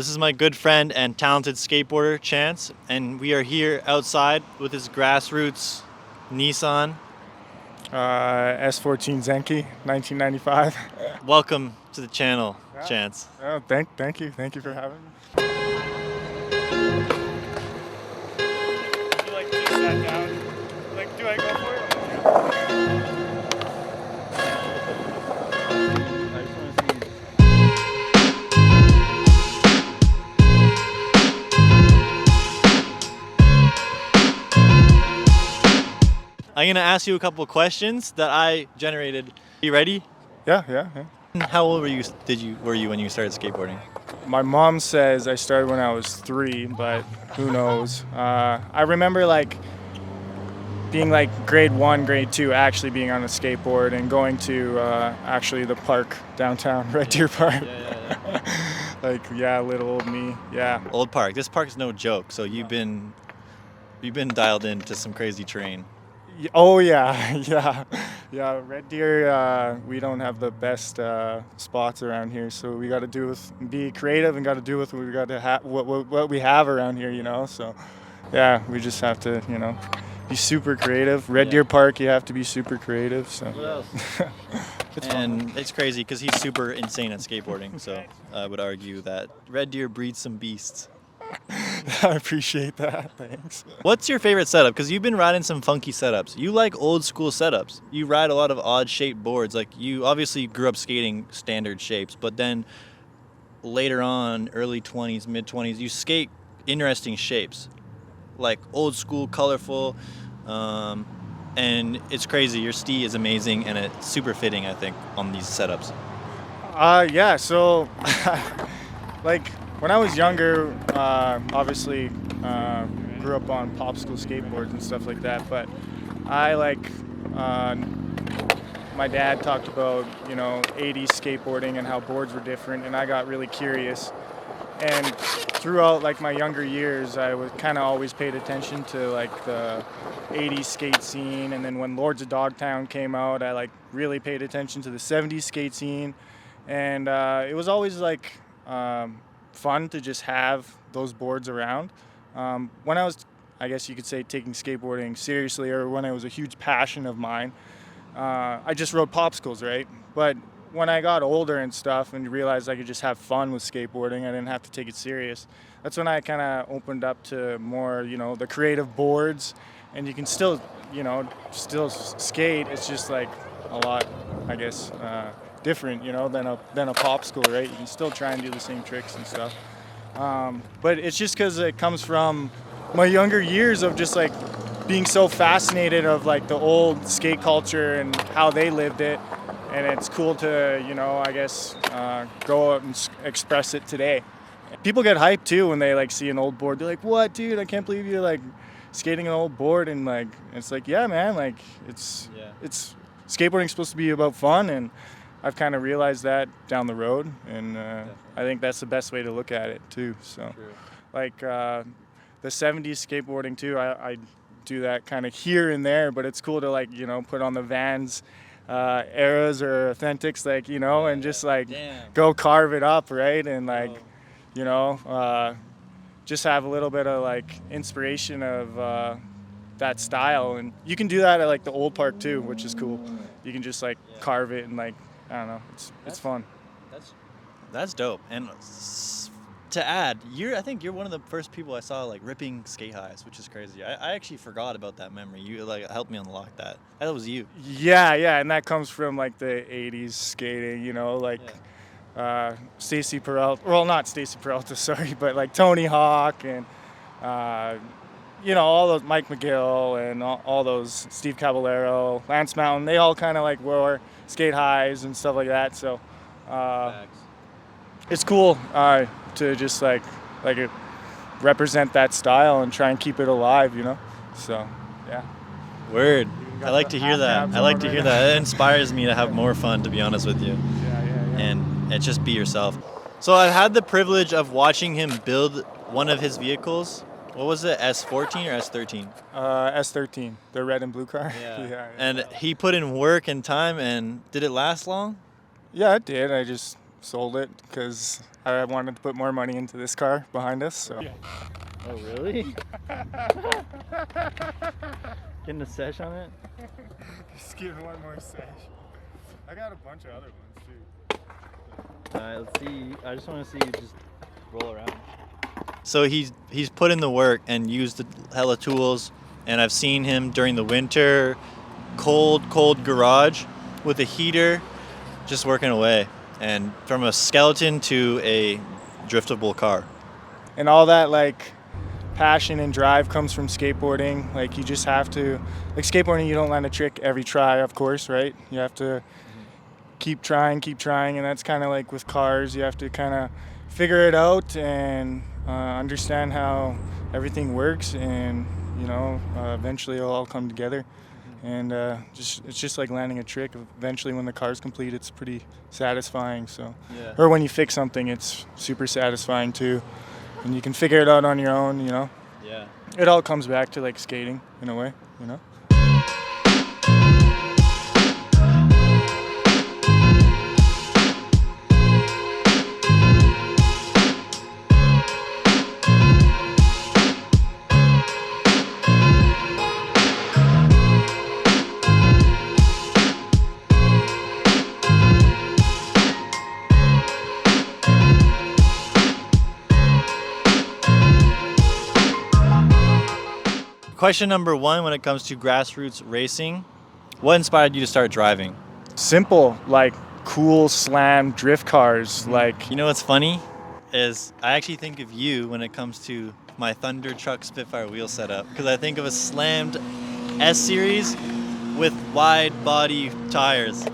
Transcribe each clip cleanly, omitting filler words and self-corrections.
This is my good friend and talented skateboarder, Chance, and we are here outside with his grassroots Nissan. S14 Zenki, 1995. Welcome to the channel, Yeah. Chance. Oh, thank you for having me. Would you like to just sat down? Like, do I go for it? I just want to see. I'm gonna ask you a couple of questions that I generated. You ready? Yeah. How old were you when you started skateboarding? My mom says I started when I was 3, but who knows? I remember like being like grade 1, grade 2, actually being on a skateboard and going to actually the park downtown, Red Deer Park. Yeah. Little old me. Yeah. Old Park. This park is no joke. So you've been dialed into some crazy terrain. Oh yeah, yeah. Red Deer, we don't have the best spots around here, so we got to be creative and got to do with what we got to what we have around here, you know. So, yeah, we just have to, be super creative. Red Deer Park, you have to be super creative. So. What else? It's And fun. it's crazy because he's super insane at skateboarding. So I would argue that Red Deer breeds some beasts. I appreciate that. Thanks. What's your favorite setup? Because you've been riding some funky setups. You like old school setups. You ride a lot of odd shaped boards. Like you obviously grew up skating standard shapes, but then later on, early 20s, mid 20s, you skate interesting shapes, like old school, colorful, and it's crazy. Your ski is amazing and it's super fitting, I think, on these setups. Yeah. So, like when I was younger, obviously grew up on popsicle skateboards and stuff like that. But I my dad talked about 80s skateboarding and how boards were different, and I got really curious. And throughout like my younger years, I was kind of always paid attention to like the 80s skate scene. And then when Lords of Dogtown came out, I like really paid attention to the 70s skate scene. And it was always like fun to just have those boards around. When I was, I guess you could say, taking skateboarding seriously, or when it was a huge passion of mine, I just rode popsicles, right? But when I got older and stuff and realized I could just have fun with skateboarding, I didn't have to take it serious. That's when I kind of opened up to more, the creative boards, and you can still, still skate. It's just like a lot, I guess, different, than a popsicle, right? You can still try and do the same tricks and stuff. But it's just because it comes from my younger years of just like being so fascinated of like the old skate culture and how they lived it. And it's cool to, I guess, go out and express it today. People get hyped too when they like see an old board. They're like, "What, dude? I can't believe you're like skating an old board." And like, it's like, yeah, man, like it's skateboarding's supposed to be about fun, and I've kind of realized that down the road, and I think that's the best way to look at it too. So, like the '70s skateboarding too, I do that kind of here and there, but it's cool to like put on the Vans. Eras or authentics, like and just like go carve it up, right? And like just have a little bit of like inspiration of that style. And you can do that at like the old park too, which is cool. You can just like carve it and like, I don't know, it's fun. That's dope. And to add, I think you're one of the first people I saw like ripping skate highs, which is crazy. I actually forgot about that memory. You like helped me unlock that. That was you. Yeah, and that comes from like the '80s skating, Stacy Peralta. Well, not Stacy Peralta, sorry, but like Tony Hawk and all those Mike McGill and all those Steve Caballero, Lance Mountain. They all kind of like wore skate highs and stuff like that. So it's cool to just like represent that style and try and keep it alive, So yeah. Word. I like to hear that. I like to hear that. It inspires me to have more fun, to be honest with you. Yeah. And just be yourself. So I've had the privilege of watching him build one of his vehicles. What was it, S14 or S13? S13, the red and blue car. Yeah. And he put in work and time, and did it last long? Yeah, it did. I just sold it because I wanted to put more money into this car behind us. So. Oh, really? Getting a sesh on it? Just give one more sesh. I got a bunch of other ones too. All right, let's see. I just want to see you just roll around. So he's put in the work and used the hella tools, and I've seen him during the winter, cold garage with a heater, just working away, and from a skeleton to a driftable car. And all that like passion and drive comes from skateboarding. Like you just have to, like skateboarding, you don't land a trick every try, of course, right? You have to keep trying, and that's kind of like with cars. You have to kind of figure it out and understand how everything works, and eventually it'll all come together. And it's just like landing a trick. Eventually, when the car's complete, it's pretty satisfying. So, Yeah. Or when you fix something, it's super satisfying too, and you can figure it out on your own. Yeah. It all comes back to like skating in a way. Question number 1, when it comes to grassroots racing, what inspired you to start driving? Simple, like cool slam drift cars. Like You know what's funny is I actually think of you when it comes to my Thunder Truck Spitfire wheel setup, because I think of a slammed S-Series with wide body tires,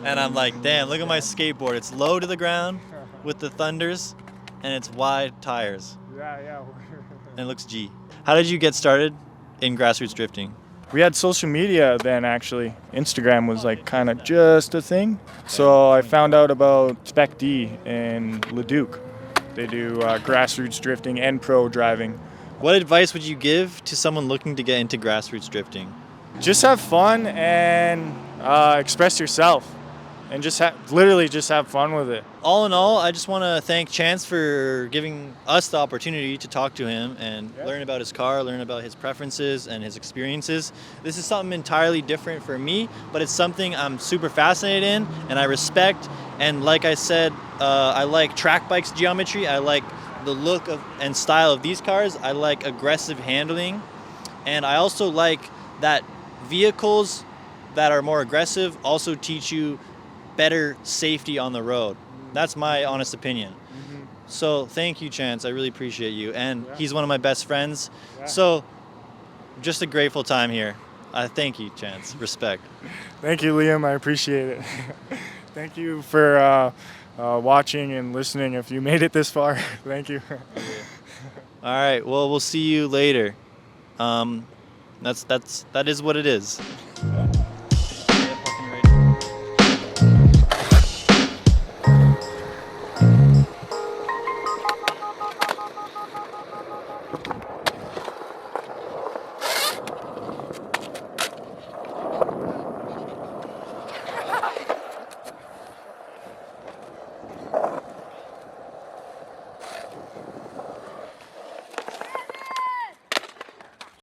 and I'm like, damn, look at my skateboard. It's low to the ground with the Thunders, and it's wide tires, yeah. and it looks G. How did you get started in grassroots drifting? We had social media then, actually. Instagram was like kind of just a thing. So I found out about Spec D in Leduc. They do grassroots drifting and pro driving. What advice would you give to someone looking to get into grassroots drifting? Just have fun and express yourself, and literally just have fun with it. All in all, I just want to thank Chance for giving us the opportunity to talk to him and learn about his car, learn about his preferences and his experiences. This is something entirely different for me, but it's something I'm super fascinated in and I respect. And like I said, I like track bikes geometry. I like the look and style of these cars. I like aggressive handling. And I also like that vehicles that are more aggressive also teach you better safety on the road. That's my honest opinion. So thank you, Chance. I really appreciate you. And he's one of my best friends. So just a grateful time here. Thank you, Chance. Respect. Thank you, Liam. I appreciate it. Thank you for watching and listening if you made it this far. Thank you. All right. Well, we'll see you later. That is what it is.